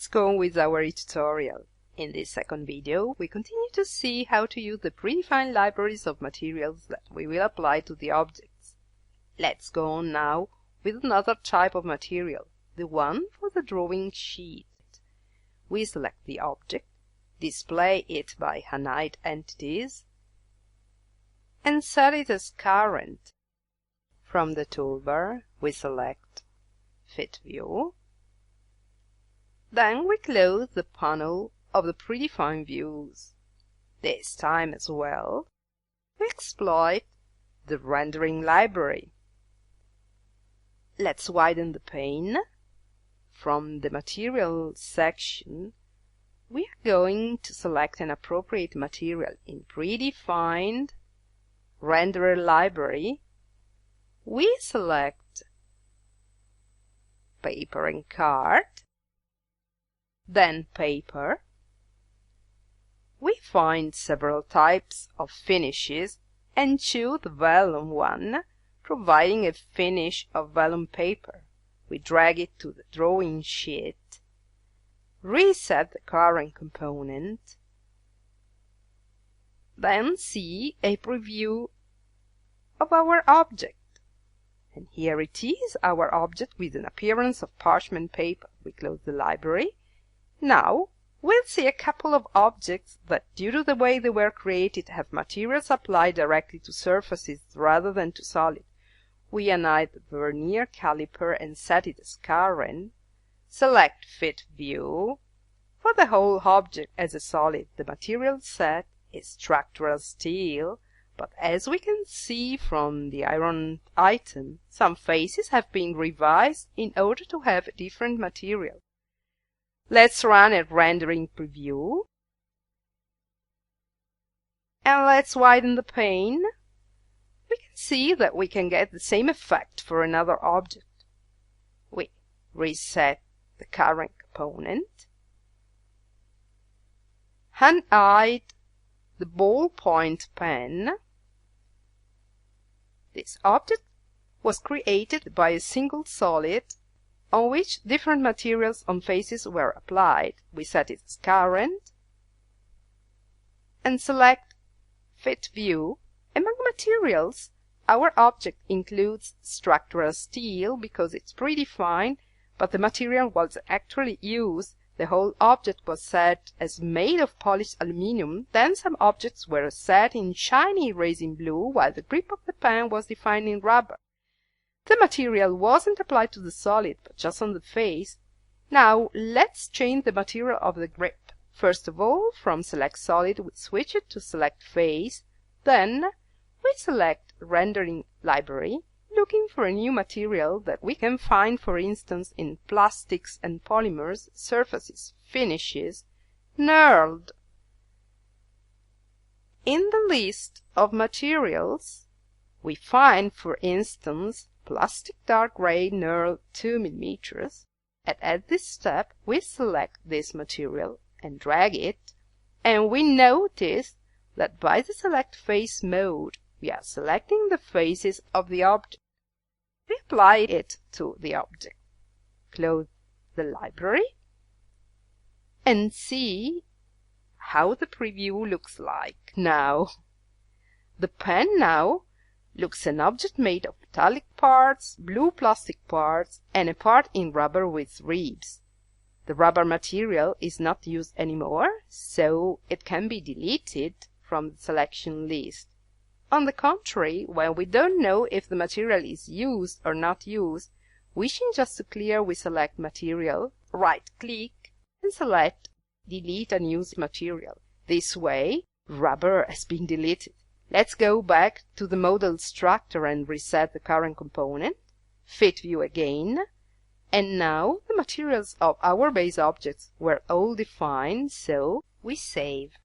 Let's go on with our tutorial. In this second video, we continue to see how to use the predefined libraries of materials that we will apply to the objects. Let's go on now with another type of material, the one for the drawing sheet. We select the object, display it by hide entities, and set it as current. From the toolbar, we select Fit View. Then we close the panel of the predefined views. This time as well, we exploit the rendering library. Let's widen the pane. From the material section, we are going to select an appropriate material in predefined renderer library. We select paper and card, then paper. We find several types of finishes and choose the vellum one, providing a finish of vellum paper. We drag it to the drawing sheet, reset the current component, then see a preview of our object. And here it is, our object with an appearance of parchment paper. We close the library. Now, we'll see a couple of objects that, due to the way they were created, have materials applied directly to surfaces rather than to solid. We unite the vernier caliper and set it as current. Select Fit View. For the whole object as a solid, the material set is structural steel, but as we can see from the iron item, some faces have been revised in order to have a different material. Let's run a rendering preview. And let's widen the pane. We can see that we can get the same effect for another object. We reset the current component, hide the ballpoint pen. This object was created by a single solid on which different materials on faces were applied. We set it as current and select Fit View. Among materials, our object includes structural steel because it's predefined, but the material was actually used. The whole object was set as made of polished aluminium. Then some objects were set in shiny resin blue, while the grip of the pen was defined in rubber. The material wasn't applied to the solid, but just on the face. Now, let's change the material of the grip. First of all, from Select Solid, we switch it to Select Face. Then, we select Rendering Library, looking for a new material that we can find, for instance, in plastics and polymers, surfaces, finishes, knurled. In the list of materials, we find, for instance, plastic dark gray knurled 2 mm. And at this step, we select this material and drag it, and we notice that by the Select Face mode, we are selecting the faces of the object. We apply it to the object. Close the library and see how the preview looks like. Now, the pen now looks an object made of metallic parts, blue plastic parts, and a part in rubber with ribs. The rubber material is not used anymore, so it can be deleted from the selection list. On the contrary, when we don't know if the material is used or not used, wishing just to clear, we select Material, right-click, and select Delete Unused Material. This way, rubber has been deleted. Let's go back to the model structure and reset the current component. Fit View again. And now the materials of our base objects were all defined, so we save.